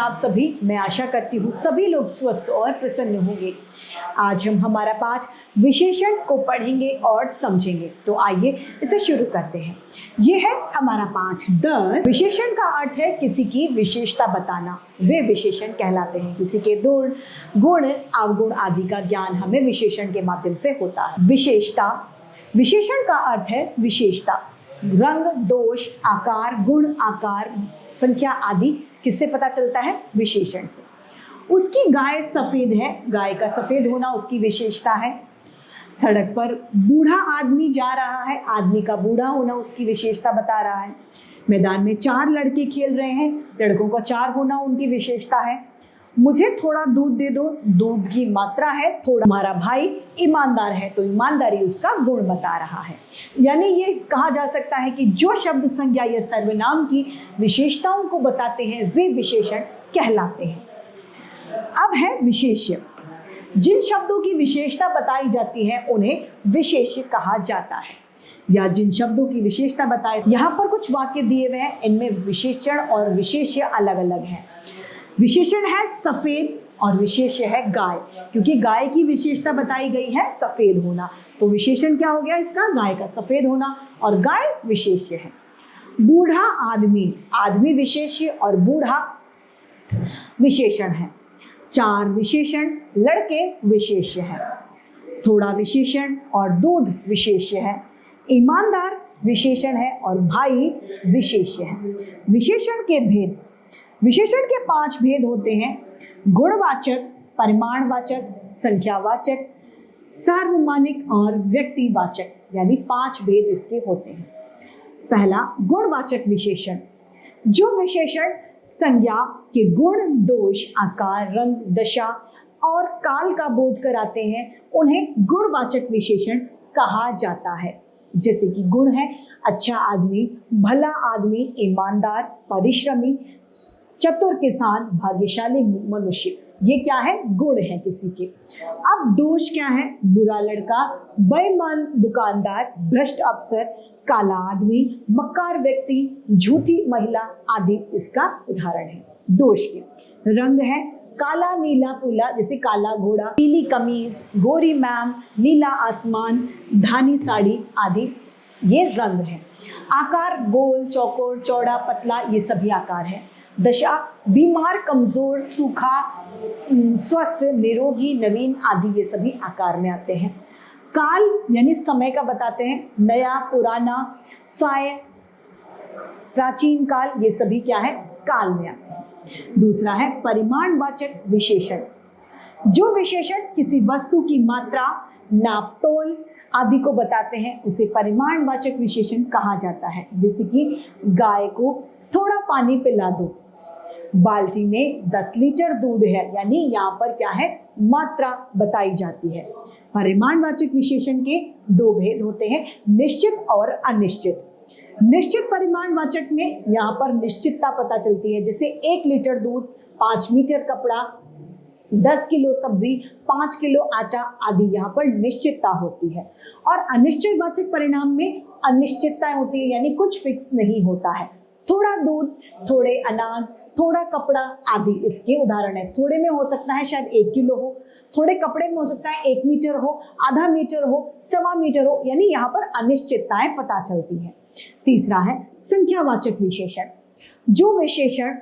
आप सभी, मैं आशा करती हूँ सभी लोग स्वस्थ और प्रसन्न होंगे। आज हम हमारा पाठ विशेषण को पढ़ेंगे और समझेंगे। तो आइए इसे शुरू करते हैं। ये है हमारा पाठ 10। विशेषण का अर्थ है किसी की विशेषता बताना। वे विशेषण कहलाते हैं। किसी के गुण, अवगुण आदि का ज्ञान हमें विशेषण के माध्यम से होता है। विशेषता, विशेषण का अर्थ है विशेषता। रंग, दोष, आकार, गुण, आकार, संख्या आदि किससे पता चलता है? विशेषण से। उसकी गाय सफेद है, गाय का सफेद होना उसकी विशेषता है। सड़क पर बूढ़ा आदमी जा रहा है, आदमी का बूढ़ा होना उसकी विशेषता बता रहा है। मैदान में 4 लड़के खेल रहे हैं, लड़कों का 4 होना उनकी विशेषता है। मुझे थोड़ा दूध दे दो, दूध की मात्रा है थोड़ा। हमारा भाई ईमानदार है, तो ईमानदारी उसका गुण बता रहा है। यानी ये कहा जा सकता है कि जो शब्द संज्ञा या सर्वनाम की विशेषताओं को बताते हैं वे विशेषण कहलाते हैं। अब है विशेष्य। जिन शब्दों की विशेषता बताई जाती है उन्हें विशेष्य कहा जाता है, या जिन शब्दों की विशेषता बताए। यहाँ पर कुछ वाक्य दिए हुए हैं, इनमें विशेषण और विशेष्य अलग अलग हैं। विशेषण है सफेद और विशेष्य है गाय, क्योंकि गाय की विशेषता बताई गई है सफेद होना, तो विशेषण क्या हो गया इसका? गाय का सफेद होना, और गाय विशेष्य है। बूढ़ा आदमी, आदमी विशेष्य और बूढ़ा विशेषण है। 4 विशेषण, लड़के विशेष्य है। थोड़ा विशेषण और दूध विशेष्य है। ईमानदार विशेषण है और भाई विशेष्य है। विशेषण के भेद, विशेषण के 5 भेद होते हैं: गुणवाचक, परिमाणवाचक, संख्यावाचक, सार्वमानिक और व्यक्तिवाचक, यानी 5 भेद इसके होते हैं। पहला, गुणवाचक विशेषण। जो विशेषण संज्ञा के गुण, दोष, आकार, रंग, दशा और काल का बोध कराते हैं उन्हें गुणवाचक विशेषण कहा जाता है। जैसे कि गुण है अच्छा आदमी, भला आदमी, ईमानदार, परिश्रमी, चतुर किसान, भाग्यशाली मनुष्य। ये क्या है? गुण है किसी के। अब दोष क्या है? बुरा लड़का, बेईमान दुकानदार, भ्रष्ट अफसर, काला आदमी, मक्कार व्यक्ति, झूठी महिला आदि इसका उदाहरण है दोष के। रंग है काला, नीला, पीला, जैसे काला घोड़ा, पीली कमीज, गोरी मैम, नीला आसमान, धानी साड़ी आदि ये रंग है। आकार गोल, चौकोर, चौड़ा, पतला, ये सभी आकार है। दशा बीमार, कमजोर, सूखा, स्वस्थ, निरोगी, नवीन आदि ये सभी आकार में आते हैं। काल यानी समय का बताते हैं, नया, पुराना, साय, प्राचीन काल, ये सभी क्या है? काल में आते हैं। दूसरा है परिमाणवाचक विशेषण। जो विशेषण किसी वस्तु की मात्रा, नाप तोल आदि को बताते हैं उसे परिमाणवाचक विशेषण कहा जाता है। जैसे कि गाय को थोड़ा पानी पिला दो, बाल्टी में 10 लीटर दूध है, यानी यहाँ पर क्या है? मात्रा बताई जाती है। परिमाणवाचक विशेषण के 2 भेद होते हैं, निश्चित और अनिश्चित। निश्चित परिमाणवाचक में यहाँ पर निश्चितता पता चलती है, जैसे 1 लीटर दूध, 5 मीटर कपड़ा, 10 किलो सब्जी, 5 किलो आटा आदि यहाँ पर निश्चितता होती है। और अनिश्चयवाचक परिणाम में अनिश्चितताएं होती है, यानी कुछ फिक्स नहीं होता है। थोड़ा दूध, थोड़े अनाज, थोड़ा कपड़ा आदि इसके उदाहरण है। थोड़े में हो सकता है शायद 1 किलो हो, थोड़े कपड़े में हो सकता है 1 मीटर हो, आधा मीटर हो, 1.25 मीटर हो, यानी यहाँ पर अनिश्चितताएं पता चलती हैं। तीसरा है संख्यावाचक विशेषण। जो विशेषण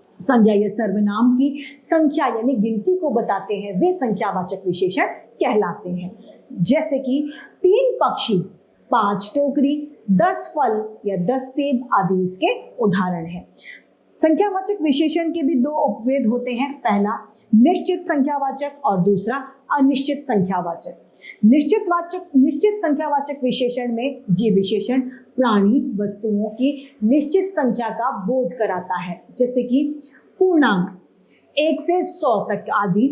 संज्ञा या सर्वनाम की संख्या यानी गिनती को बताते हैं वे संख्यावाचक विशेषण कहलाते हैं। जैसे कि 3 पक्षी, 5 टोकरी, 10 फल या 10 सेब आदि इसके उदाहरण हैं। संख्यावाचक विशेषण के भी 2 उपभेद होते हैं। पहला निश्चित संख्यावाचक और दूसरा अनिश्चित संख्यावाचक। निश्चित संख्यावाचक विशेषण में ये विशेषण प्राणी, वस्तुओं की निश्चित संख्या का बोध कराता है। जैसे कि पूर्णांक 1 से 100 तक आदि।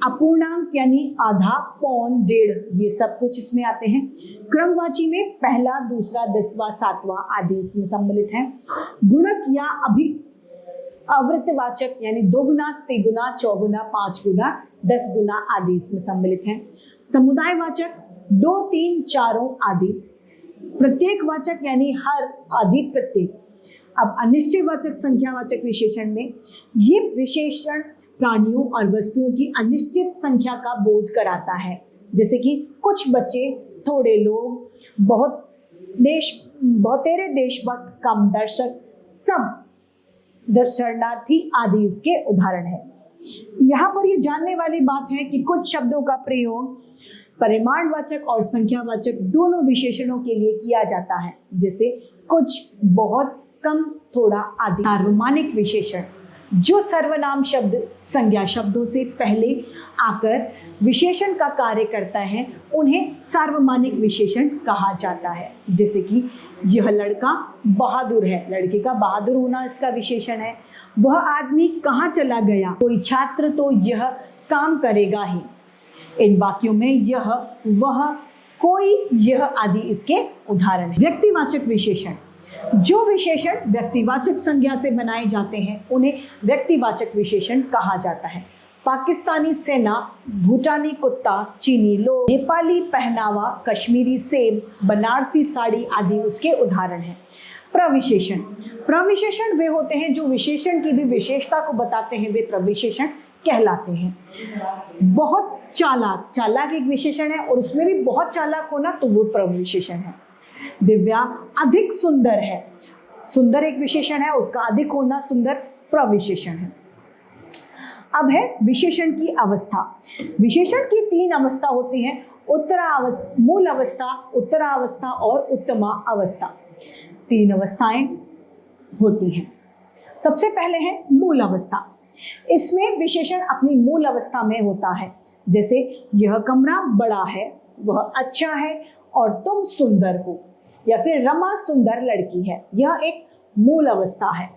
अपूर्णांक यानी आधा, पौन, डेढ़, ये सब कुछ इसमें आते हैं। क्रमवाची में पहला, दूसरा, 10वां, 7वां आदि इसमें सम्मिलित हैं। गुणक या अवृत्तवाचक यानी 2 गुना, 3 गुना, 4 गुना, 5 गुना, 10 गुना आदि इसमें सम्मिलित हैं। समुदायवाचक 2, 3, 4 आदि। प्रत्येकवाचक यानी हर, आदि, प्रत्येक। अब अनिश्चयवाचक संख्यावाचक विशेषण में ये विशेषण प्राणियों और वस्तुओं की अनिश्चित संख्या का बोध कराता है। जैसे कि कुछ बच्चे, थोड़े लोग, बहुतेरे देशभक्त, कम दर्शक, सब दर्शनार्थी आदि इसके उदाहरण है। यहाँ पर ये जानने वाली बात है कि कुछ शब्दों का प्रयोग परिमाणवाचक और संख्यावाचक दोनों विशेषणों के लिए किया जाता है, जैसे कुछ, बहुत, कम, थोड़ा आदि। सार्वमानिक विशेषण जो सर्वनाम शब्द संज्ञा शब्दों से पहले आकर विशेषण का कार्य करता है उन्हें सार्वमानिक विशेषण कहा जाता है। जैसे कि यह लड़का बहादुर है, लड़के का बहादुर होना इसका विशेषण है। वह आदमी कहाँ चला गया, कोई छात्र तो यह काम करेगा ही। इन वाक्यों में यह, वह, कोई, यह आदि इसके उदाहरण हैं। व्यक्तिवाचक विशेषण जो विशेषण व्यक्तिवाचक संज्ञा से बनाए जाते हैं उन्हें व्यक्तिवाचक विशेषण कहा जाता है। पाकिस्तानी सेना, भूटानी कुत्ता, चीनी लोग, नेपाली पहनावा, कश्मीरी सेब, बनारसी साड़ी आदि उसके उदाहरण हैं। प्रविशेषण वे होते हैं जो विशेषण की भी विशेषता को बताते हैं, वे प्रविशेषण कहलाते हैं। बहुत चालाक एक विशेषण है और उसमें भी बहुत चालाक होना तो वो प्रविशेषण है। दिव्या अधिक सुंदर है, सुंदर एक विशेषण है, उसका अधिक होना सुंदर प्रविशेषण है। अब है विशेषण की अवस्था। विशेषण की 3 अवस्था होती हैं, मूल अवस्था, उत्तरावस्था और उत्तमा अवस्था। 3 अवस्थाएं होती हैं। सबसे पहले है मूल अवस्था। इसमें विशेषण अपनी मूल अवस्था में होता है, जैसे यह कमरा बड़ा है, वह अच्छा है और तुम सुंदर हो, या फिर रमा सुंदर लड़की है। यह एक मूल अवस्था है।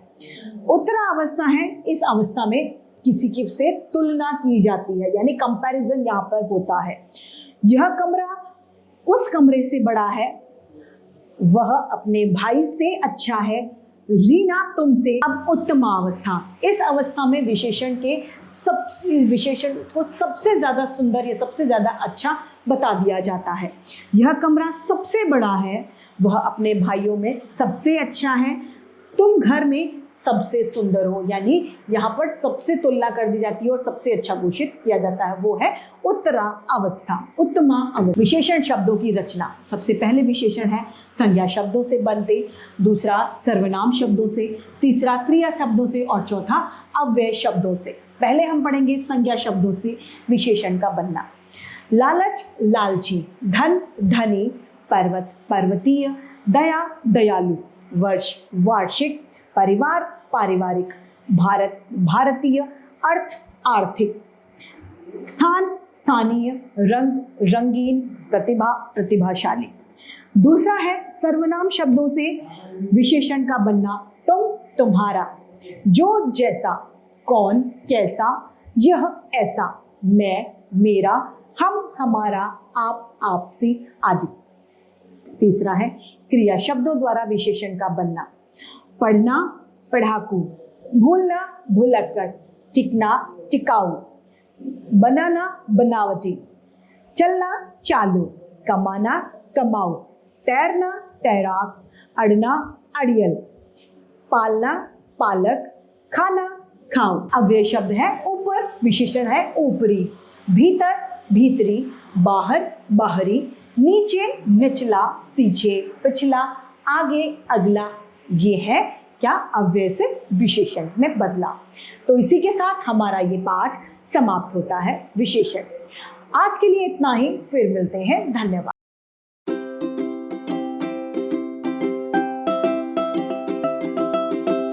उत्तरा अवस्था है, इस अवस्था में किसी की से तुलना की जाती है, यानी कंपैरिजन यहाँ पर होता है। यह कमरा उस कमरे से बड़ा है, वह अपने भाई से अच्छा है, रीना तुमसे। अब उत्तमा अवस्था, इस अवस्था में विशेषण को सबसे ज्यादा सुंदर या सबसे ज्यादा अच्छा बता दिया जाता है। यह कमरा सबसे बड़ा है, वह अपने भाइयों में सबसे अच्छा है, तुम घर में सबसे सुंदर हो, यानी यहाँ पर सबसे तुलना कर दी जाती है और सबसे अच्छा घोषित किया जाता है, वो है उत्तरा अवस्था। उत्तमा अवस्था। विशेषण शब्दों की रचना। सबसे पहले विशेषण है संज्ञा शब्दों से बनते, दूसरा सर्वनाम शब्दों से, तीसरा क्रिया शब्दों से और चौथा अव्यय शब्दों से। पहले हम पढ़ेंगे संज्ञा शब्दों से विशेषण का बनना। लालच लालची, धन धनी, पर्वत पर्वतीय, दया दयालु, वर्ष वार्षिक, परिवार पारिवारिक, भारत भारतीय, अर्थ आर्थिक, स्थान स्थानीय, रंग रंगीन, प्रतिभा प्रतिभाशाली। दूसरा है सर्वनाम शब्दों से विशेषण का बनना। तुम तुम्हारा, जो जैसा, कौन कैसा, यह ऐसा, मैं मेरा, हम हमारा, आप आपसी आदि। तीसरा है क्रिया शब्दों द्वारा विशेषण का बनना। पढ़ना पढ़ाकू, भूलना भुलक्कड़, टिकना टिकाऊ, बनाना बनावटी, चलना चालू, कमाना कमाऊ, तैरना तैराक, अड़ना अड़ियल, पालना पालक, खाना खाओ। अव्यय शब्द है ऊपर, विशेषण है ऊपरी, भीतर भीतरी, बाहर बाहरी, नीचे निचला, पीछे पिछला, आगे अगला। ये है क्या अव्यय से विशेषण में बदला। तो इसी के साथ हमारा ये पाठ समाप्त होता है विशेषण। आज के लिए इतना ही, फिर मिलते हैं, धन्यवाद।